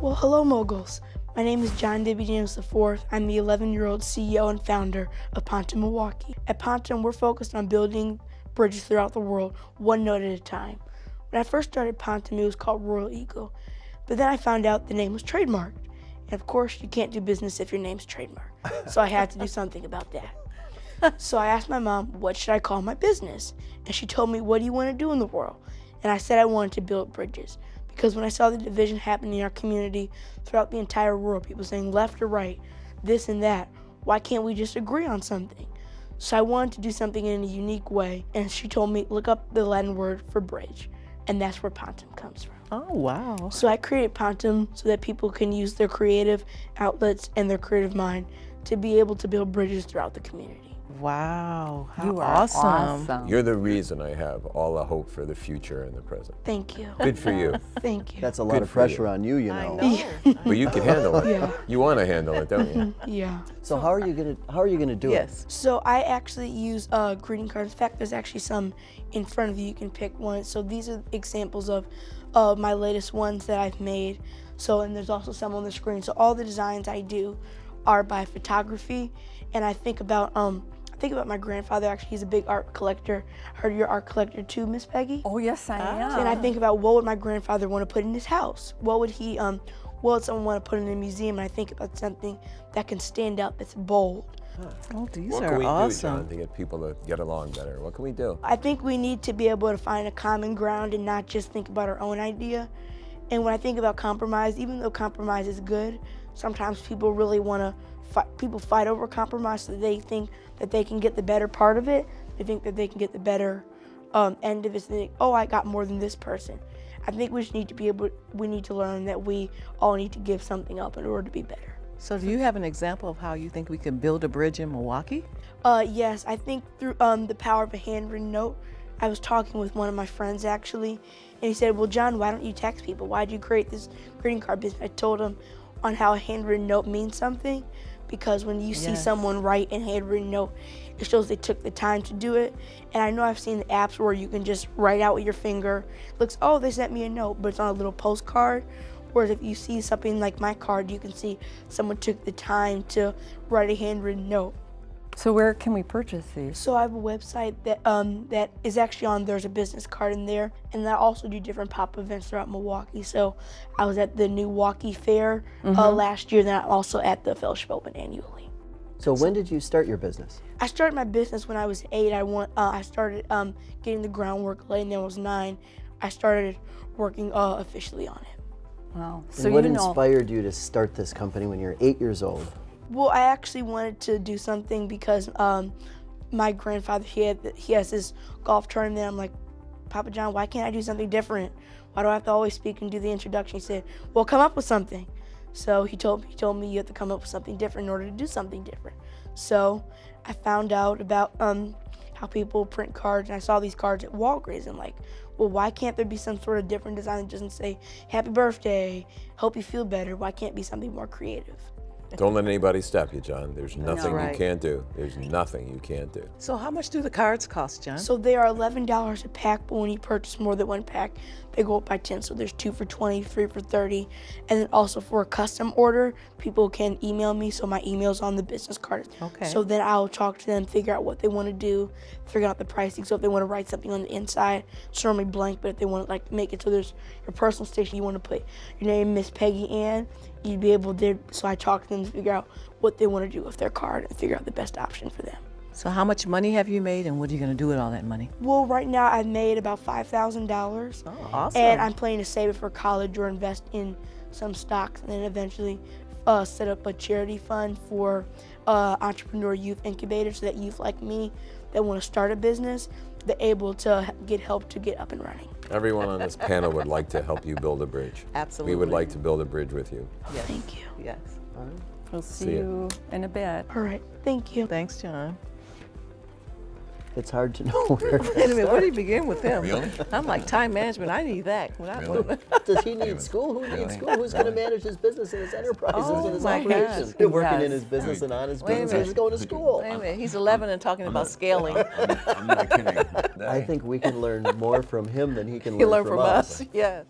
Well, hello, moguls. My name is John Daniels IV. I'm the 11-year-old CEO and founder of Pontem Milwaukee. At Pontem, we're focused on building bridges throughout the world, one note at a time. When I first started Pontem, it was called Royal Eagle, but then I found out the name was trademarked. And of course, you can't do business if your name's trademarked. So I had to do something about that. So I asked my mom, what should I call my business? And she told me, what do you want to do in the world? And I said I wanted to build bridges. Because when I saw the division happening in our community throughout the entire world, people saying left or right, this and that, why can't we just agree on something? So I wanted to do something in a unique way, and she told me, look up the Latin word for bridge, and that's where Pontem comes from. Oh, wow. So I created Pontem so that people can use their creative outlets and their creative mind to be able to build bridges throughout the community. Wow, how You are awesome. You're the reason I have all the hope for the future and the present. Thank you. Good for you. Thank you. That's a lot Good of for you. pressure on you, you know. But you can handle it. Yeah. You want to handle it, don't you? Yeah. So how are you gonna do Yes. So I actually use greeting cards. In fact, there's actually some in front of you. You can pick one. So these are examples of my latest ones that I've made. So, and there's also some on the screen. So all the designs I do are by photography, and I think about my grandfather. Actually, he's a big art collector. I heard you're an art collector too, Miss Peggy. Oh, yes, I am. And I think about what would my grandfather want to put in his house? What would he, what would someone want to put in a museum? And I think about something that can stand out, that's bold. Oh, these What are can we do, awesome. John, to get people to get along better? What can we do? I think we need to be able to find a common ground and not just think about our own idea. And when I think about compromise, even though compromise is good, sometimes people really want to fight over compromise, so they think that they can get the better part of it. They think that they can get the better end of it. So they think, oh, I got more than this person. I think we just need to we need to learn that we all need to give something up in order to be better. So do you have an example of how you think we can build a bridge in Milwaukee? Yes, I think through the power of a handwritten note. I was talking with one of my friends actually, and he said, well, John, why don't you text people? Why did you create this greeting card business? I told him on how a handwritten note means something, because when you see someone write a handwritten note, it shows they took the time to do it. And I know I've seen the apps where you can just write out with your finger. It looks, oh, they sent me a note, but it's on a little postcard. Whereas if you see something like my card, you can see someone took the time to write a handwritten note. So where can we purchase these? So I have a website that that is actually on, there's a business card in there, and I also do different pop events throughout Milwaukee. So I was at the Milwaukee Fair last year, then I'm also at the Fellowship Open annually. So when did you start your business? I started my business when I was 8. I started getting the groundwork laid, and then I was 9. I started working officially on it. Wow. And So what you know, inspired you to start this company when you're 8 years old? Well, I actually wanted to do something because my grandfather, he has this golf tournament. I'm like, Papa John, why can't I do something different? Why do I have to always speak and do the introduction? He said, well, come up with something. So he told me you have to come up with something different in order to do something different. So I found out about how people print cards, and I saw these cards at Walgreens, and like, well, why can't there be some sort of different design that doesn't say, happy birthday, hope you feel better? Why can't it be something more creative? don't let anybody stop you, John. There's nothing Right. you can't do. There's nothing you can't do. So how much do the cards cost, John? So they are $11 a pack, but when you purchase more than one pack, they go up by 10. So there's 2 for 20, 3 for 30. And then also for a custom order, people can email me, so my email's on the business card. Okay. So then I'll talk to them, figure out what they want to do, figure out the pricing. So if they want to write something on the inside, it's normally blank, but if they want to like make it so there's your personal station, you want to put your name, Miss Peggy Ann, you'd be able to, so I talk to them to figure out what they want to do with their card and figure out the best option for them. So how much money have you made, and what are you going to do with all that money? Well, right now I've made about $5,000. Oh, awesome. And I'm planning to save it for college or invest in some stocks, and then eventually set up a charity fund for entrepreneur youth incubators, so that youth like me that want to start a business, they're able to get help to get up and running. Everyone on this panel would like to help you build a bridge. Absolutely. We would like to build a bridge with you. Yes. Thank you. Yes. We'll See see ya. you in a bit. All right, thank you. Thanks, John. It's hard to know where to Wait a minute, where start. do you begin with him? Really? I'm like, time management, I need that. When I- Really? Does he need school? Who needs school? Who's going to manage his business and his enterprises Oh and his my operations? gosh. They're working Yes. in his business and on his Wait a business. minute. He's going to school. Wait a minute, he's 11 and talking about scaling. I'm not kidding. I think we can learn more from him than he can You learn learn from us. Yes.